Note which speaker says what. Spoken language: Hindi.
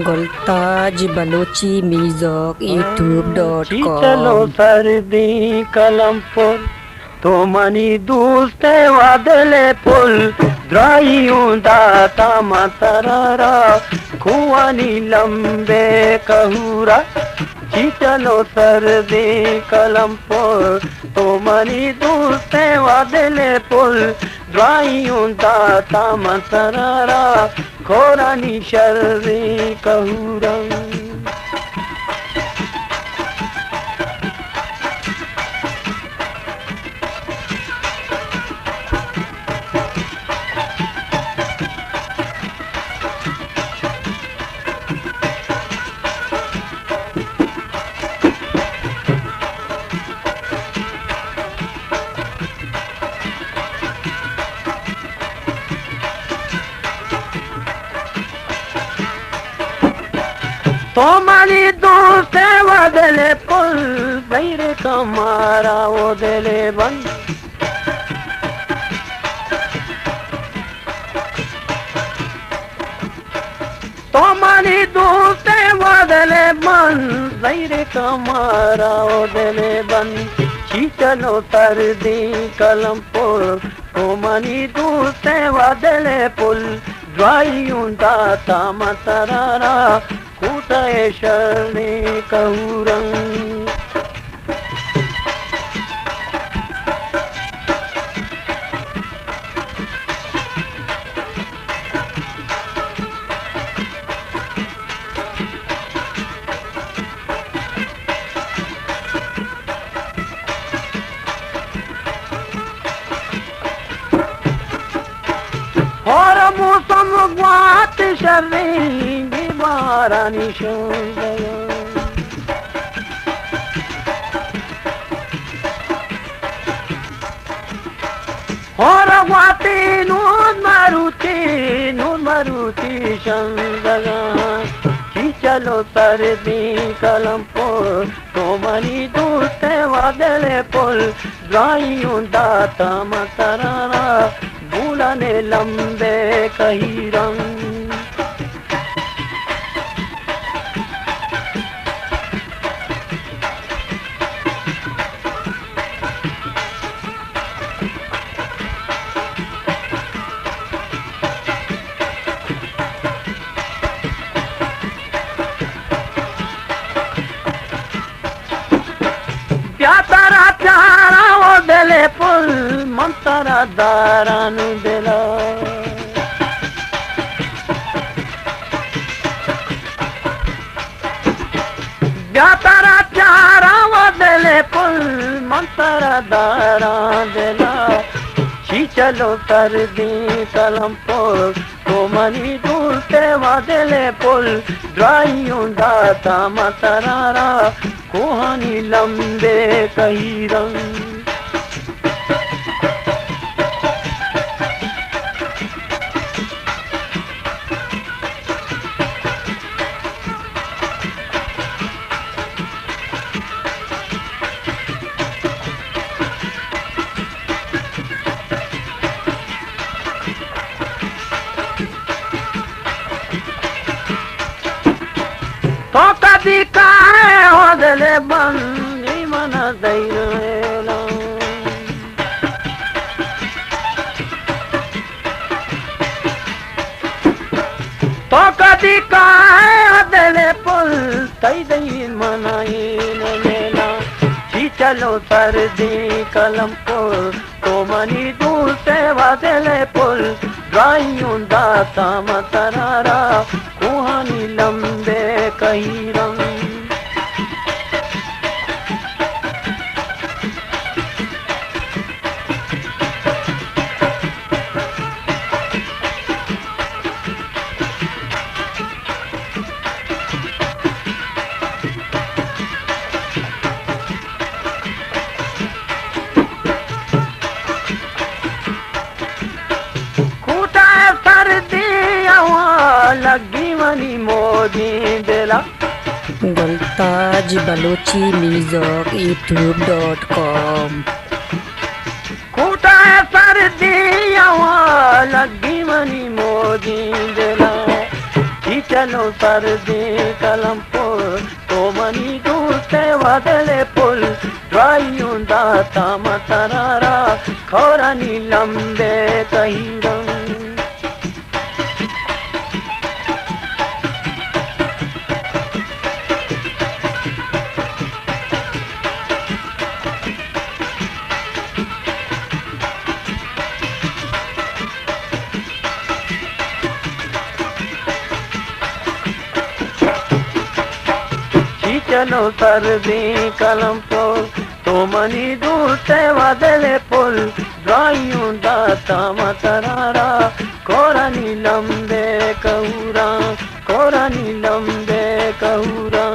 Speaker 1: गुलताज बलोची म्यूजिक YouTube.com।
Speaker 2: चलो सर्दी कलमपुर तो मनी दूसरे वादले पुल द्राइयों दाता मतरारा कुआनी लंबे कहूरा चलो सर्दी कलमपुर तो मनी दूसरे वादले पुल द्राइयों दाता मतरारा खोरानी शर्री कहूरा तो मनी दूसरे वदले पुल बैरे कमारा वो दिले बंद तो मनी दूसरे वदले बंद बैरे कमारा वो दिले बंद चलो सर्दी कलमपुर तो मनी दूसरे वदले पुल द्वाइयों दाता मतरारा कुटाए शरणे कहूरंग और मौसम ग्वात शर्णी बीमारा निशान और ग्वाती नून मारुति शंदगा चलो सर्दी कलमपुर तो मनी दूसरे वादले पुल द्राइयों दाता मतरारा बुलाने लंबे कही रंग प्यारा प्यारा वो दिले पुल मंतरा दारानु दिला प्यारा प्यारा वो दिले पुल मंतरा दारा दिला चलो सर्दी कलमपुर तो मनी दूसरे वादले पुल द्राइयों दाता मतरारा कुहानी लंबे कही रंग तो कभी काहे होदले बंदी मन दैरेला तो कभी काहे होदले पुल तई दई मनाई लेला चलो सर्दी कलमपुर तो मनी दूसरे वादले पुल द्राइयों दाता मतरारा कुहानी लंबे कही रंग लगी मनी मोदी दिला
Speaker 1: गुलताज बलोची म्यूजिक YouTube.com।
Speaker 2: खूटा सर्दी लगी मनी मोदी दिला चलो सर्दी कलमपुर तो मनी दूर से वादले पुल ड्राइयों दाता मतरारा खौरानी लंबे कहीरम चलो सर्दी कलमपुर तो मनी दूर से वादले पुल ड्राइयों दाता मतरारा कोरानी लंबे कहूरा कोरानी लंबे कहूरा